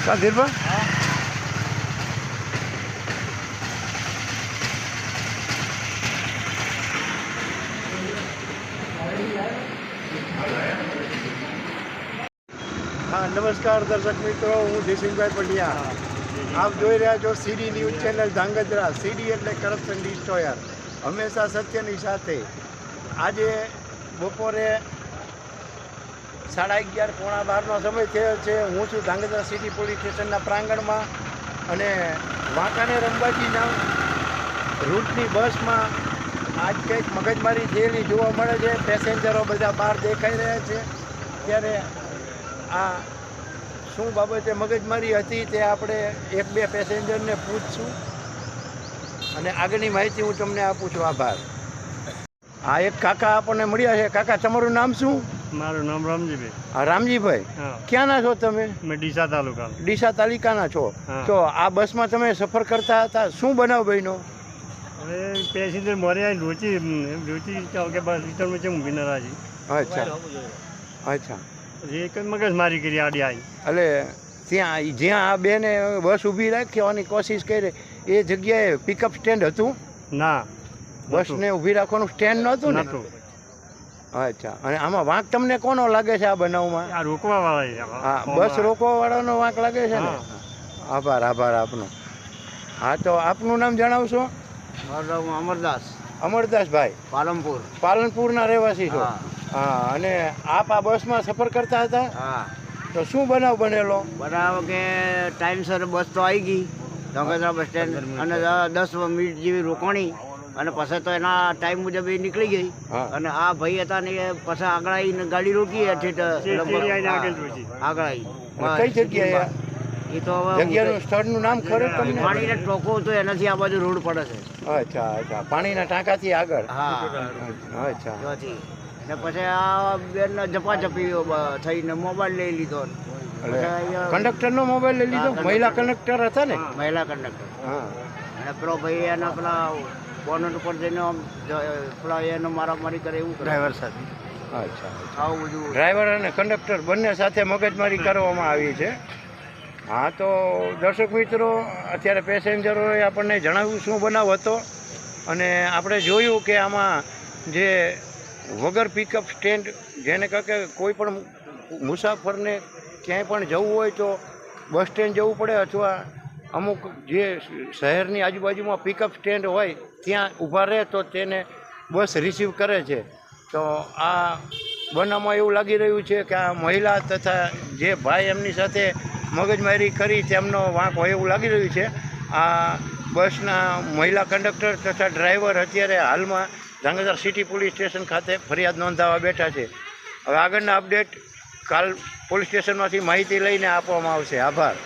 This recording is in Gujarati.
Kan Dirba? हाँ नमस्कार दर्शक मित्रों, हूँ જયસિંહભાઈ પંડ્યા। આપ જોઈ રહ્યા છો સીડી ન્યૂઝ ચેનલ ધાંગધ્રા। સીડી એટલે કરપ્શન ડિસ્ટ્રોયર, હંમેશા સત્યની સાથે। આજે બપોરે 11:30 પોણા 12નો સમય થયો છે। હું છું ધાંગધ્રા સિટી પોલીસ સ્ટેશનના પ્રાંગણમાં અને વાંકાનેર અંબાજીના રૂટની બસમાં આજ કંઈક મગજમારી થયેલી જોવા મળે છે। પેસેન્જરો બધા બહાર દેખાઈ રહ્યા છે। ત્યારે આ શું બાબતે મગજમારી હતી તે આપણે 1-2 પેસેન્જરને પૂછશું અને આગળની માહિતી હું તમને આપું છું। આભાર। આ એક કાકા આપણને મળ્યા છે। કાકા, તમારું નામ શું? મારું નામ રામજીભાઈ। હા રામજીભાઈ, ક્યાંના છો તમે? મેં ડીસા તાલુકા। ડીસા તાલુકાના છો? તો આ બસમાં તમે સફર કરતા હતા, શું બનાવ બન્યો? હવે પેસેન્જર મોરે રોચી કે બસ રિટર્નમાં છે ઊંઘી નારાજી। અચ્છા અચ્છા, એક જ મગજમારી કરી આડી આવી। એટલે ત્યાં જ્યાં આ બેને બસ ઊભી રાખવાની કોશિશ કરી એ જગ્યાએ પિકઅપ સ્ટેન્ડ હતું? ના, બસને ઊભી રાખવાનું સ્ટેન્ડ નહોતું ને? અચ્છા, અને આમાં વાંક તમને કોનો લાગે છે આ બનાવમાં? આ રોકવા વાળા। હા, બસ રોકવા વાળાનો વાંક લાગે છે ને? આભાર આભાર આપનો। હા, તો આપનું નામ જણાવશો? મારું નામ અમરદાસ। અમરદાસભાઈ, પાલનપુર। પાલનપુરના રહેવાસી છો? હા, અને આપ આ બસમાં સફર કરતા હતા? હા। તો શું બનાવ બનેલો? બનાવો કે ટાઈમસર બસ તો આવી ગઈ ધાંગધ્રા બસ સ્ટેન્ડ અને 10 મિનિટ જેવી રોકાણી અને પછી તો એના ટાઈમ મુજબ એ નીકળી ગઈ અને આ ભાઈ હતા ને પછી આગળ આવીને ગાડી રોકી આગળ આવી કઈ જગ્યાએ? એ તો હવે જગ્યાનું સ્થળનું નામ ખરું તમને? પાણીના ટોકો તો એનાથી આ બાજુ રોડ પડે છે। અચ્છા અચ્છા, પાણીના ટાંકાથી આગળ? હા, અચ્છા। ને પછી આ બેન ઝપાઝપી થઈને મોબાઈલ લઈ લીધો। કંડક્ટરનો મોબાઈલ લઈ લીધો? મહિલા કંડક્ટર હતા ને? મહિલા કંડક્ટર। હા, અને પેલો ભાઈ એના પેલા બોનટ ઉપર જઈને પેલા એનો મારામારી કરે એવું ડ્રાઈવર સાથે। અચ્છા, આવું બધું ડ્રાઈવર અને કંડક્ટર બંને સાથે મગજમારી કરવામાં આવી છે। હા, તો દર્શક મિત્રો, અત્યારે પેસેન્જરોએ આપણને જણાવ્યું શું બનાવ હતો અને આપણે જોયું કે આમાં જે વગર પિકઅપ સ્ટેન્ડ, જેને કહે કે કોઈ પણ મુસાફરને ક્યાંય પણ જવું હોય તો બસ સ્ટેન્ડ જવું પડે અથવા અમુક જે શહેરની આજુબાજુમાં પિકઅપ સ્ટેન્ડ હોય ત્યાં ઊભા રહે તો તેને બસ રિસીવ કરે છે। તો આ બનાવમાં એવું લાગી રહ્યું છે કે આ મહિલા તથા જે ભાઈ એમની સાથે મગજમારી કરી તેમનો વાંક હોય એવું લાગી રહ્યું છે। આ બસના મહિલા કંડક્ટર તથા ડ્રાઈવર અત્યારે હાલમાં ધાંગધ્રા સિટી પોલીસ સ્ટેશન ખાતે ફરિયાદ નોંધાવવા બેઠા છે। હવે આગળના અપડેટ કાલ પોલીસ સ્ટેશનમાંથી માહિતી લઈને આપવામાં આવશે। આભાર।